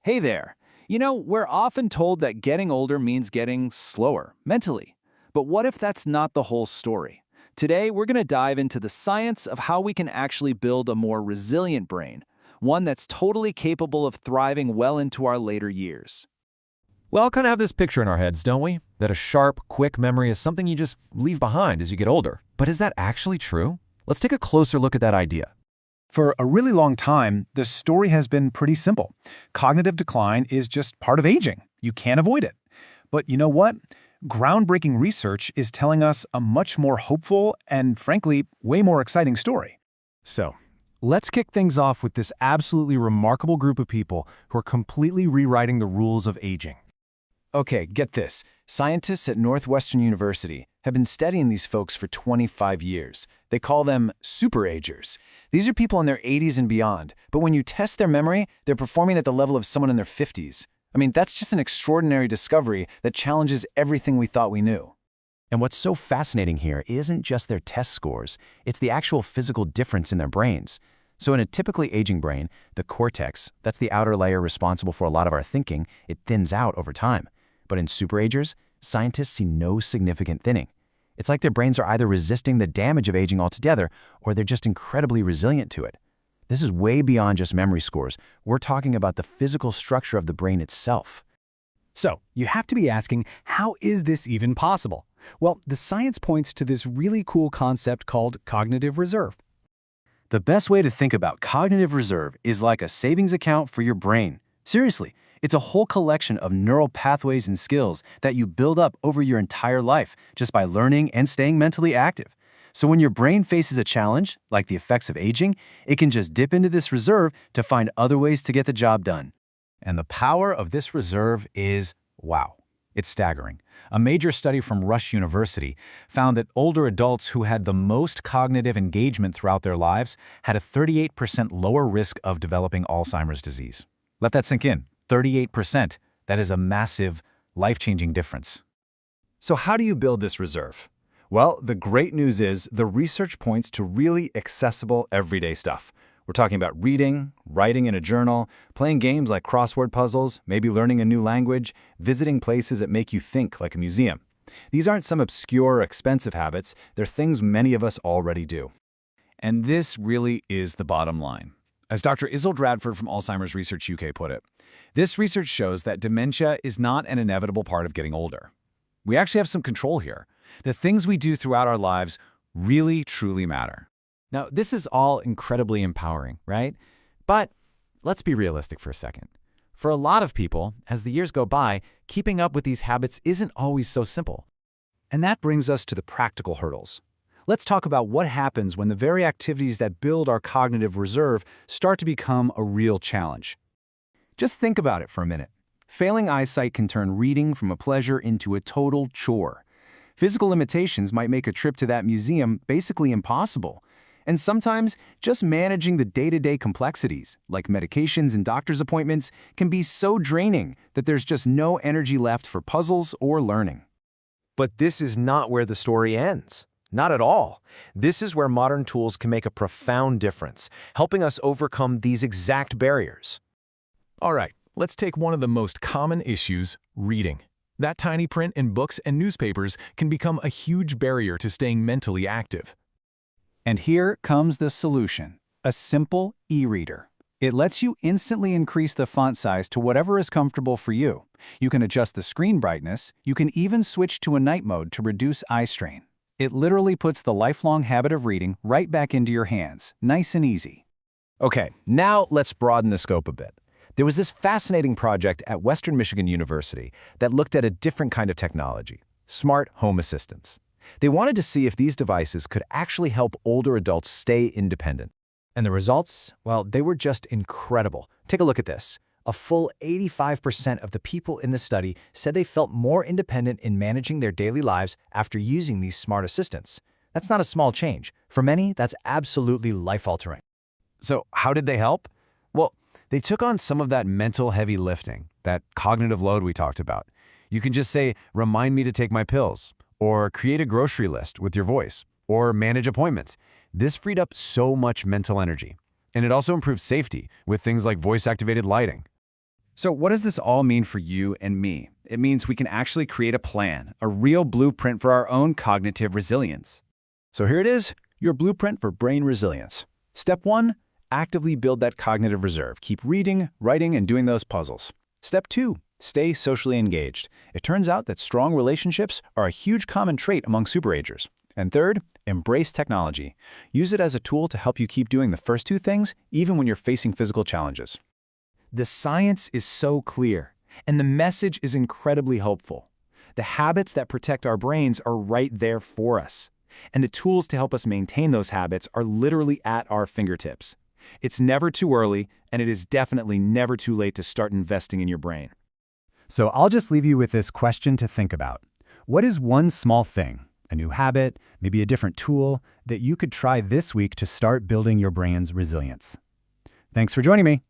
Hey there. We're often told that getting older means getting slower, mentally. But what if that's not the whole story? Today, we're going to dive into the science of how we can actually build a more resilient brain, one that's totally capable of thriving well into our later years. We all kind of have this picture in our heads, don't we? That a sharp, quick memory is something you just leave behind as you get older. But is that actually true? Let's take a closer look at that idea. For a really long time, the story has been pretty simple. Cognitive decline is just part of aging. You can't avoid it. But you know what? Groundbreaking research is telling us a much more hopeful and, frankly, way more exciting story. So, let's kick things off with this absolutely remarkable group of people who are completely rewriting the rules of aging. Okay, get this. Scientists at Northwestern University have been studying these folks for 25 years. They call them superagers. These are people in their 80s and beyond, but when you test their memory, they're performing at the level of someone in their 50s. I mean, that's just an extraordinary discovery that challenges everything we thought we knew. And what's so fascinating here isn't just their test scores, it's the actual physical difference in their brains. So in a typically aging brain, the cortex, that's the outer layer responsible for a lot of our thinking, it thins out over time. But in superagers, scientists see no significant thinning. It's like their brains are either resisting the damage of aging altogether, or they're just incredibly resilient to it. This is way beyond just memory scores. We're talking about the physical structure of the brain itself. So, you have to be asking, how is this even possible? Well, the science points to this really cool concept called cognitive reserve. The best way to think about cognitive reserve is like a savings account for your brain. Seriously, it's a whole collection of neural pathways and skills that you build up over your entire life just by learning and staying mentally active. So when your brain faces a challenge, like the effects of aging, it can just dip into this reserve to find other ways to get the job done. And the power of this reserve is, wow, it's staggering. A major study from Rush University found that older adults who had the most cognitive engagement throughout their lives had a 38% lower risk of developing Alzheimer's disease. Let that sink in. 38%. That is a massive, life-changing difference. So how do you build this reserve? Well, the great news is the research points to really accessible everyday stuff. We're talking about reading, writing in a journal, playing games like crossword puzzles, maybe learning a new language, visiting places that make you think like a museum. These aren't some obscure or expensive habits, they're things many of us already do. And this really is the bottom line. As Dr. Isolde Radford from Alzheimer's Research UK put it, this research shows that dementia is not an inevitable part of getting older. We actually have some control here. The things we do throughout our lives really, truly matter. Now, this is all incredibly empowering, right? But let's be realistic for a second. For a lot of people, as the years go by, keeping up with these habits isn't always so simple. And that brings us to the practical hurdles. Let's talk about what happens when the very activities that build our cognitive reserve start to become a real challenge. Just think about it for a minute. Failing eyesight can turn reading from a pleasure into a total chore. Physical limitations might make a trip to that museum basically impossible. And sometimes, just managing the day-to-day complexities, like medications and doctor's appointments, can be so draining that there's just no energy left for puzzles or learning. But this is not where the story ends. Not at all. This is where modern tools can make a profound difference, helping us overcome these exact barriers. All right, let's take one of the most common issues, reading. That tiny print in books and newspapers can become a huge barrier to staying mentally active. And here comes the solution, a simple e-reader. It lets you instantly increase the font size to whatever is comfortable for you. You can adjust the screen brightness. You can even switch to a night mode to reduce eye strain. It literally puts the lifelong habit of reading right back into your hands, nice and easy. Okay, now let's broaden the scope a bit. There was this fascinating project at Western Michigan University that looked at a different kind of technology, smart home assistants. They wanted to see if these devices could actually help older adults stay independent. And the results? Well, they were just incredible. Take a look at this. A full 85% of the people in the study said they felt more independent in managing their daily lives after using these smart assistants. That's not a small change. For many, that's absolutely life-altering. So how did they help? Well, they took on some of that mental heavy lifting, that cognitive load we talked about. You can just say, remind me to take my pills, or create a grocery list with your voice, or manage appointments. This freed up so much mental energy. And it also improved safety with things like voice-activated lighting. So what does this all mean for you and me? It means we can actually create a plan, a real blueprint for our own cognitive resilience. So here it is, your blueprint for brain resilience. Step 1, actively build that cognitive reserve. Keep reading, writing, and doing those puzzles. Step 2, stay socially engaged. It turns out that strong relationships are a huge common trait among superagers. And third, embrace technology. Use it as a tool to help you keep doing the first two things, even when you're facing physical challenges. The science is so clear, and the message is incredibly hopeful. The habits that protect our brains are right there for us, and the tools to help us maintain those habits are literally at our fingertips. It's never too early, and it is definitely never too late to start investing in your brain. So I'll just leave you with this question to think about. What is one small thing, a new habit, maybe a different tool, that you could try this week to start building your brain's resilience? Thanks for joining me.